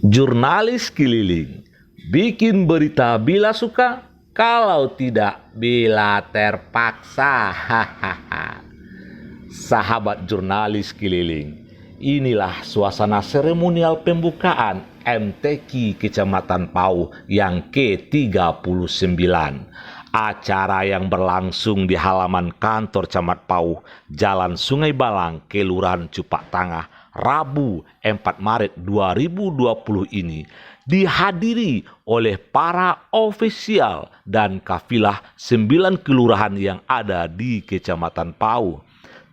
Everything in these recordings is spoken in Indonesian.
Jurnalis keliling, bikin berita bila suka, kalau tidak bila terpaksa. Hahaha. Sahabat jurnalis keliling, inilah suasana seremonial pembukaan MTQ Kecamatan Pauh yang ke-39. Acara yang berlangsung di halaman kantor Camat Pauh, Jalan Sungai Balang, Kelurahan Cupak Tangah, Rabu 4 Maret 2020 ini dihadiri oleh para ofisial dan kafilah 9 kelurahan yang ada di Kecamatan Pauh.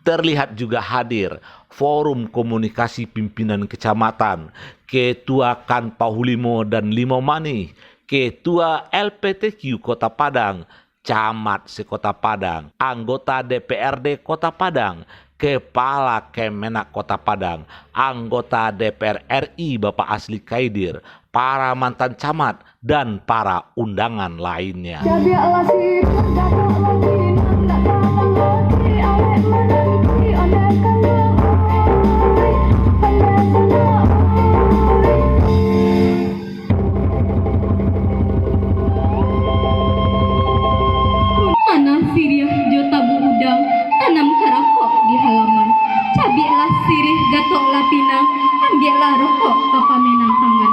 Terlihat juga hadir Forum Komunikasi Pimpinan Kecamatan, Ketua Kan Pauh Limo dan Limau Mani, Ketua LPTQ Kota Padang, Camat Sekota Padang, anggota DPRD Kota Padang, Kepala Kemenak Kota Padang, anggota DPR RI Bapak Asli Kaidir, para mantan camat, dan para undangan lainnya. Gatoklah pinang, ambillah rokok kapamenang tangan.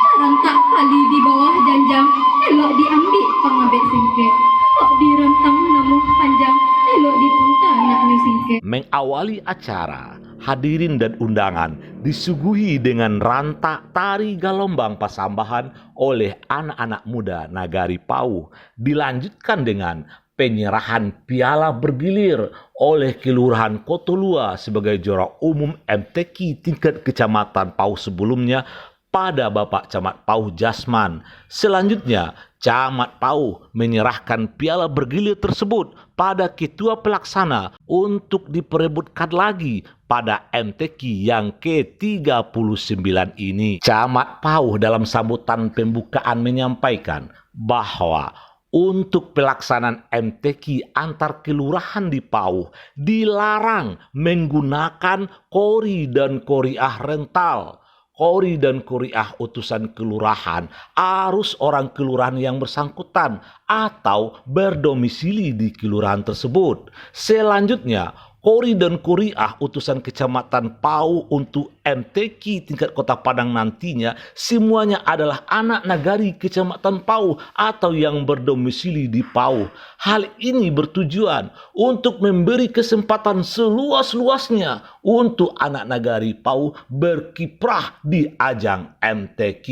Serentak kali di bawah janjang, elok diambil pengabek singkek. Kok direntang namuh panjang, elok dipunta nak singkek. Mengawali acara, hadirin dan undangan disuguhi dengan rantak tari galombang pasambahan oleh anak-anak muda Nagari Pauh. Dilanjutkan dengan penyerahan piala bergilir oleh Kelurahan Kotolua sebagai juara umum MTQ tingkat Kecamatan Pauh sebelumnya pada Bapak Camat Pauh Jasman. Selanjutnya, Camat Pauh menyerahkan piala bergilir tersebut pada Ketua Pelaksana untuk diperebutkan lagi pada MTQ yang ke-39 ini. Camat Pauh dalam sambutan pembukaan menyampaikan bahwa untuk pelaksanaan MTQ antar kelurahan di Pauh dilarang menggunakan kori dan koriah rental. Kori dan koriah utusan kelurahan harus orang kelurahan yang bersangkutan atau berdomisili di kelurahan tersebut. Selanjutnya, kori dan koriah utusan Kecamatan Pauh untuk MTQ tingkat Kota Padang nantinya semuanya adalah anak nagari Kecamatan Pauh atau yang berdomisili di Pauh. Hal ini bertujuan untuk memberi kesempatan seluas-luasnya untuk anak nagari Pauh berkiprah di ajang MTQ.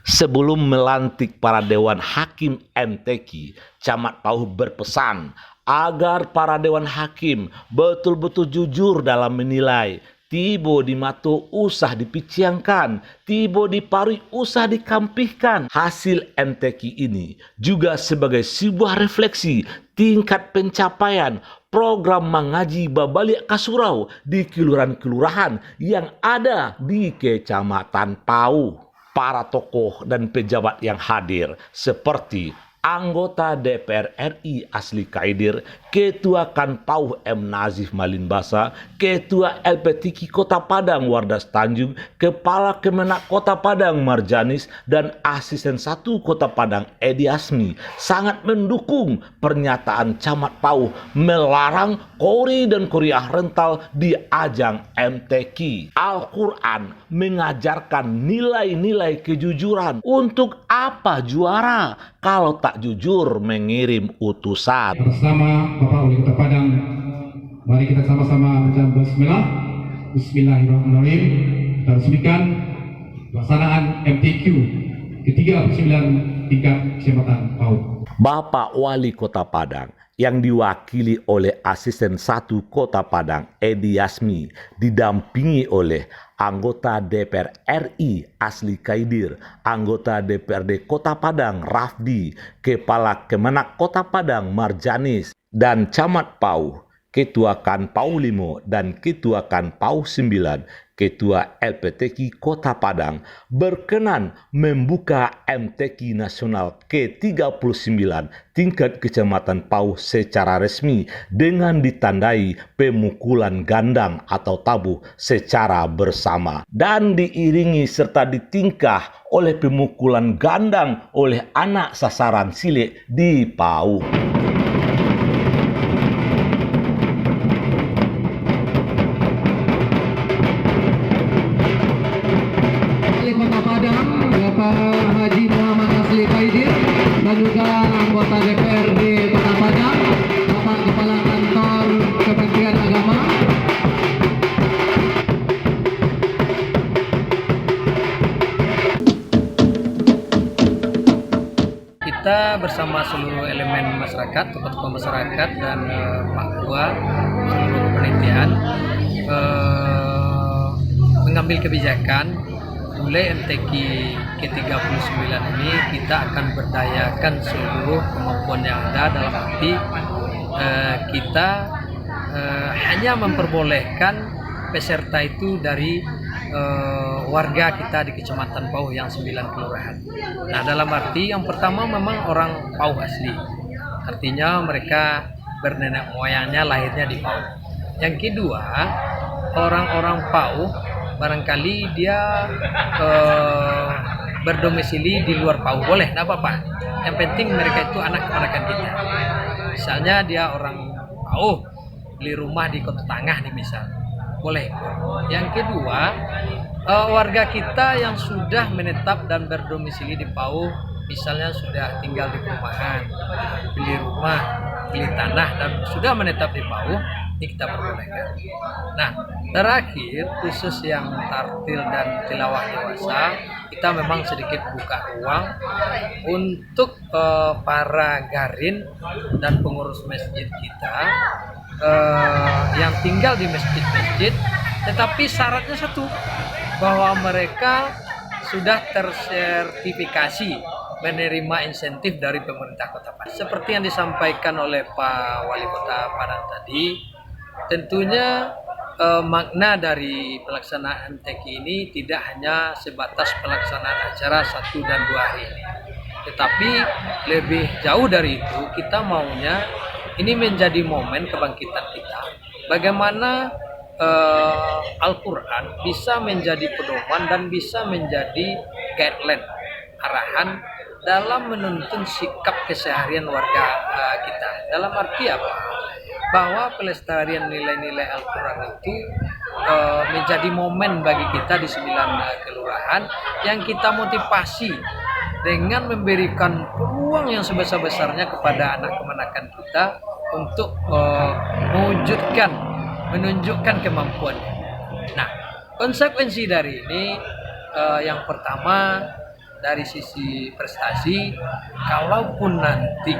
Sebelum melantik para Dewan Hakim MTQ, Camat Pauh berpesan agar para Dewan Hakim betul-betul jujur dalam menilai. Tibo di mato usah dipiciangkan, tibo di pari usah dikampihkan. Hasil MTQ ini juga sebagai sebuah refleksi tingkat pencapaian program mengaji Babaliak Kasurau di kelurahan-kelurahan yang ada di Kecamatan Pauh. Para tokoh dan pejabat yang hadir seperti anggota DPR RI Asli Kaidir, Ketua Kan Pauh M. Nazif Malinbasa, Ketua LPTQ Kota Padang Wardas Tanjung, Kepala Kemenak Kota Padang Marjanis, dan Asisten 1 Kota Padang Edi Asmi sangat mendukung pernyataan Camat Pauh melarang kori dan koriah rental di ajang MTQ. Al-Quran mengajarkan nilai-nilai kejujuran. Untuk apa juara kalau tak jujur mengirim utusan? Bersama Bapak Wali Kota Padang, mari kita sama-sama baca bismillah. Bismillahirrahmanirrahim. Kita resmikan pelaksanaan MTQ ke-39 tingkat Kecamatan Pauh. Bapak Wali Kota Padang yang diwakili oleh Asisten 1 Kota Padang Edi Yasmi didampingi oleh anggota DPR RI Asli Kaidir, anggota DPRD Kota Padang Rafdi, Kepala Kemenak Kota Padang Marjanis, dan Camat Pauh Ketua KAN PAU 5 dan Ketua KAN PAU 9, Ketua LPTQ Kota Padang berkenan membuka MTQ Nasional ke-39 tingkat Kecamatan PAU secara resmi dengan ditandai pemukulan gandang atau tabuh secara bersama dan diiringi serta ditingkah oleh pemukulan gandang oleh anak sasaran cilik di PAU. Kota Padang, Bapak Haji Muhammad Asli Faidir, dan juga anggota DPRD Kota Padang, Bapak Kepala Kantor Kementerian Agama. Kita bersama seluruh elemen masyarakat, tokoh-tokoh masyarakat dan Pak Ketua seluruh penelitian mengambil kebijakan mulai MTQ ke-39 ini kita akan berdayakan seluruh kemampuan yang ada, dalam arti kita hanya memperbolehkan peserta itu dari warga kita di Kecamatan PAU yang 9 kelurahan. Nah, dalam arti yang pertama memang orang PAU asli, artinya mereka bernenek moyangnya lahirnya di PAU. Yang kedua, orang-orang PAU barangkali dia berdomisili di luar PAU, boleh, tidak apa-apa. Yang penting mereka itu anak keponakan kita. Misalnya dia orang PAU, beli rumah di Kota Tangah nih misal, boleh. Yang kedua, warga kita yang sudah menetap dan berdomisili di PAU, misalnya sudah tinggal di perumahan, beli rumah, beli tanah, dan sudah menetap di PAU, ini kita perbolehkan. Nah, terakhir khusus yang tartil dan tilawah dewasa, kita memang sedikit buka ruang untuk para garin dan pengurus masjid kita yang tinggal di masjid-masjid, tetapi syaratnya satu, bahwa mereka sudah tersertifikasi menerima insentif dari pemerintah Kota Padang. Seperti yang disampaikan oleh Pak Wali Kota Padang tadi, tentunya makna dari pelaksanaan MTQ ini tidak hanya sebatas pelaksanaan acara 1 dan 2 hari ini, tetapi lebih jauh dari itu, kita maunya ini menjadi momen kebangkitan kita. Bagaimana Al-Quran bisa menjadi pedoman dan bisa menjadi guideline, arahan dalam menuntun sikap keseharian warga kita. Dalam arti apa? Bahwa pelestarian nilai-nilai Al-Quran itu menjadi momen bagi kita di 9 kelurahan yang kita motivasi dengan memberikan peluang yang sebesar-besarnya kepada anak kemenakan kita untuk menunjukkan kemampuannya. Nah, konsekuensi dari ini yang pertama dari sisi prestasi, kalaupun nanti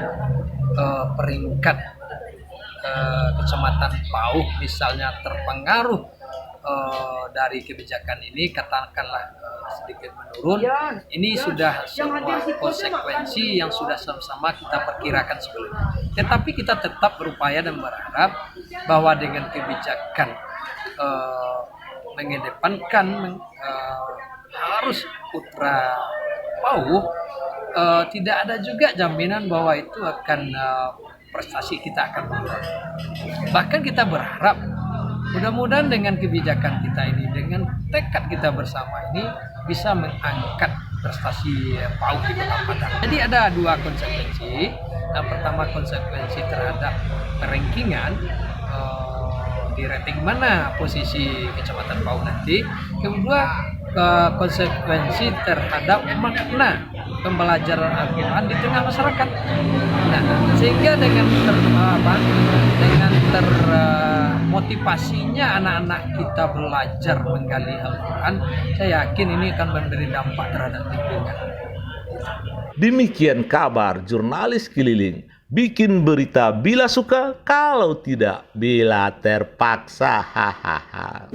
peringkat Kecamatan PAU misalnya terpengaruh dari kebijakan ini, katakanlah sedikit menurun, ini sudah sebuah konsekuensi yang sudah sama-sama kita perkirakan sebelumnya. Tetapi kita tetap berupaya dan berharap bahwa dengan kebijakan mengedepankan harus putra PAU, tidak ada juga jaminan bahwa itu akan prestasi kita akan menurun. Bahkan kita berharap mudah-mudahan dengan kebijakan kita ini, dengan tekad kita bersama ini, bisa mengangkat prestasi PAU di Kota Padang. Jadi ada 2 konsekuensi. Yang pertama konsekuensi terhadap rankingan, di rating mana posisi Kecamatan PAU nanti. Kedua, konsekuensi terhadap makna pembelajaran Al-Quran di tengah masyarakat. Nah, sehingga dengan termotivasinya anak-anak kita belajar menggali Al-Quran, saya yakin ini akan memberi dampak terhadap lingkungan. Demikian kabar jurnalis keliling. Bikin berita bila suka, kalau tidak bila terpaksa. Hahaha.